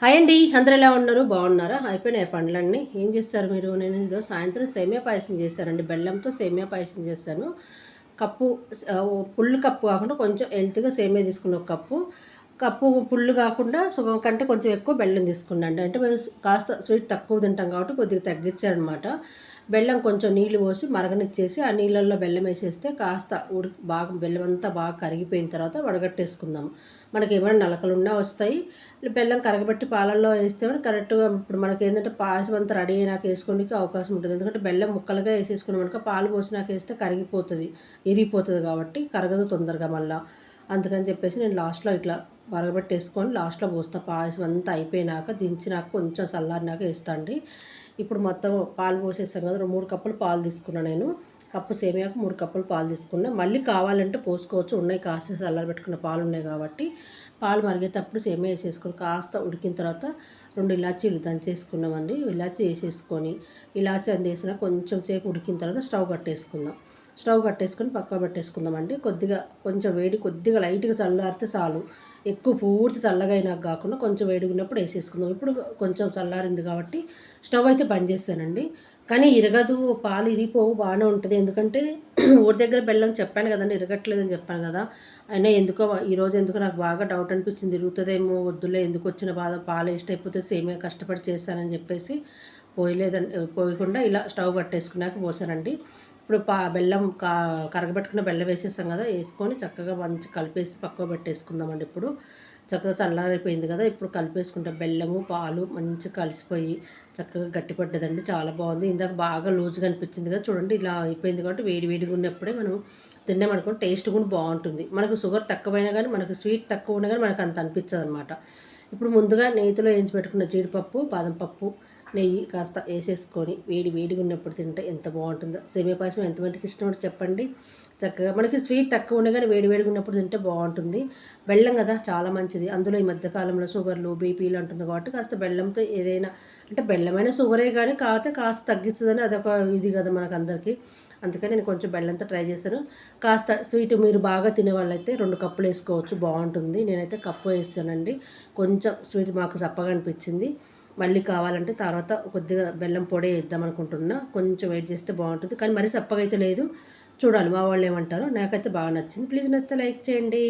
Hi అండి. అందరూ ఎలా ఉన్నారు? బాగున్నారా? అయిపోయినాయి పనులన్నీ. ఏం చేస్తారు మీరు? నేను సాయంత్రం సేమియా పాయసం చేశానండి. బెల్లంతో సేమియా పాయసం చేశాను. కప్పు ఫుల్ కప్పు కాకుండా కొంచెం హెల్త్‌గా సేమియా తీసుకున్న ఒక కప్పు. కప్పు ఫుల్ కాకుండా సగం కంటే కొంచెం ఎక్కువ బెల్లం తీసుకున్నాండి. అంటే మేము కాస్త స్వీట్ తక్కువ తింటాం కాబట్టి కొద్దిగా తగ్గించాననమాట. బెల్లం కొంచెం నీళ్లు పోసి మరగనిచ్చేసి ఆ నీళ్ళల్లో బెల్లం వేసేస్తే కాస్త బాగా బెల్లం అంతా బాగా కరిగిపోయిన తర్వాత వడగట్టేసుకుందాం. మనకి ఏమైనా నలకలున్నా వస్తాయి. బెల్లం కరగబెట్టి పాలల్లో వేస్తే కరెక్ట్‌గా ఇప్పుడు మనకేంటంటే పాయసం అంతా రెడీ అయినాక వేసుకోవడానికి అవకాశం ఉంటుంది. ఎందుకంటే బెల్లం ముక్కలుగా వేసేసుకున్నామనుకో పాలు పోసినాక వేస్తే కరిగిపోతది. ఇరిగిపోతది కాబట్టి కరగదు తొందరగా మళ్ళా. అందుకని చెప్పేసి నేను లాస్ట్‌లో ఇట్లా మరగబెట్టేసుకొని లాస్ట్‌లో పోస్తా. పాయసం అంతా అయిపోయినాక దించినాక కొంచెం చల్లారినాక వేస్తా అండి. ఇప్పుడు మొత్తం పాలు పోసేసాం కదా! 3 కప్పులు పాలు తీసుకున్నా నేను. కప్పు సేమియాకు 3 కప్పులు పాలు తీసుకున్నా. మళ్ళీ కావాలంటే పోసుకోవచ్చు. ఉన్నాయి కాస్త చల్లారబెట్టుకున్న పాలు ఉన్నాయి కాబట్టి పాలు మరిగేటప్పుడు సేమియా వేసేసుకొని కాస్త ఉడికిన తర్వాత 2 ఇలాచీలు దంచేసుకున్నామండి. ఇలాచీ వేసేసుకొని ఇలాచీ అందేసిన కొంచెం సేపు ఉడికిన తర్వాత స్టవ్ కట్టేసుకొని పక్కకు పెట్టేసుకుందామండి. కొంచెం వేడి కొద్దిగా లైట్‌గా చల్లారితే చాలు. ఎక్కువ పూర్తి చల్లగా అయినాక కాకుండా కొంచెం వేడిగా ఉన్నప్పుడు వేసేసుకుందాం. ఇప్పుడు కొంచెం చల్లారింది కాబట్టి స్టవ్ అయితే బంద్ చేశానండి. కానీ ఇరగదు, పాలు ఇరిగిపోవు, బాగానే ఉంటుంది. ఎందుకంటే ఊరి దగ్గర బెల్లం చెప్పాను కదండీ! ఇరగట్లేదని చెప్పాను కదా! అయినా ఎందుకో ఈరోజు ఎందుకో నాకు బాగా డౌట్ అనిపించింది. ఇరుగుతదేమో వద్దులే ఎందుకొచ్చిన బాధ, పాలు వేస్ట్ అయిపోతే సేమియా కష్టపడి చేశానని చెప్పేసి పోయకుండా ఇలా స్టవ్ కట్టేసుకున్నాక పోసానండి. ఇప్పుడు బెల్లం కరగబెట్టుకున్న బెల్లం వేసేసాం కదా! వేసుకొని చక్కగా మంచిగా కలిపేసి పక్కకు పెట్టేసుకుందామండి ఇప్పుడు. చక్కగా చల్లారిపోయింది కదా! ఇప్పుడు కలిపేసుకుంటే బెల్లము, పాలు మంచిగా కలిసిపోయి చక్కగా గట్టిపడ్డదండి. చాలా బాగుంది. ఇందాక బాగా లూజ్‌గా అనిపించింది కదా! చూడండి ఇలా అయిపోయింది కాబట్టి వేడి వేడిగా ఉన్నప్పుడే మనం తిన్నామనుకోండి టేస్ట్ కూడా బాగుంటుంది. మనకు షుగర్ తక్కువైనా కానీ, మనకు స్వీట్ తక్కువ ఉన్నా కానీ మనకు అంత అనిపించదనమాట. ఇప్పుడు ముందుగా నేతిలో వేయించి పెట్టుకున్న జీడిపప్పు, బాదం పప్పు, నెయ్యి కాస్త వేసేసుకొని వేడిగా ఉన్నప్పుడు తింటే ఎంత బాగుంటుందో. సేమియా పాయసం ఎంతమందికి ఇష్టమో చెప్పండి. చక్కగా మనకి స్వీట్ తక్కువ ఉన్నా కానీ వేడిగా ఉన్నప్పుడు తింటే బాగుంటుంది. బెల్లం కదా చాలా మంచిది. అందులో ఈ మధ్య కాలంలో షుగర్లు, బీపీలు అంటుంది కాబట్టి కాస్త బెల్లంతో ఏదైనా అంటే బెల్లమైన షుగరే కానీ కాకపోతే కాస్త తగ్గిస్తుందని అదొక ఇది కదా మనకందరికీ. అందుకని నేను కొంచెం బెల్లంతో ట్రై చేశాను. కాస్త స్వీట్ మీరు బాగా తినేవాళ్ళైతే 2 కప్పులు వేసుకోవచ్చు బాగుంటుంది. నేనైతే కప్పు వేసానండి. కొంచెం స్వీట్ మాకు చప్పగా అనిపించింది. మళ్ళీ కావాలంటే తర్వాత కొద్దిగా బెల్లం పొడి వేద్దాం అనుకుంటున్నా. కొంచెం వెయిట్ చేస్తే బాగుంటుంది. కానీ మరీ చప్పగా అయితే లేదు. చూడాలి మా వాళ్ళు ఏమంటారో. నాకైతే బాగా నచ్చింది. ప్లీజ్ నచ్చితే లైక్ చేయండి.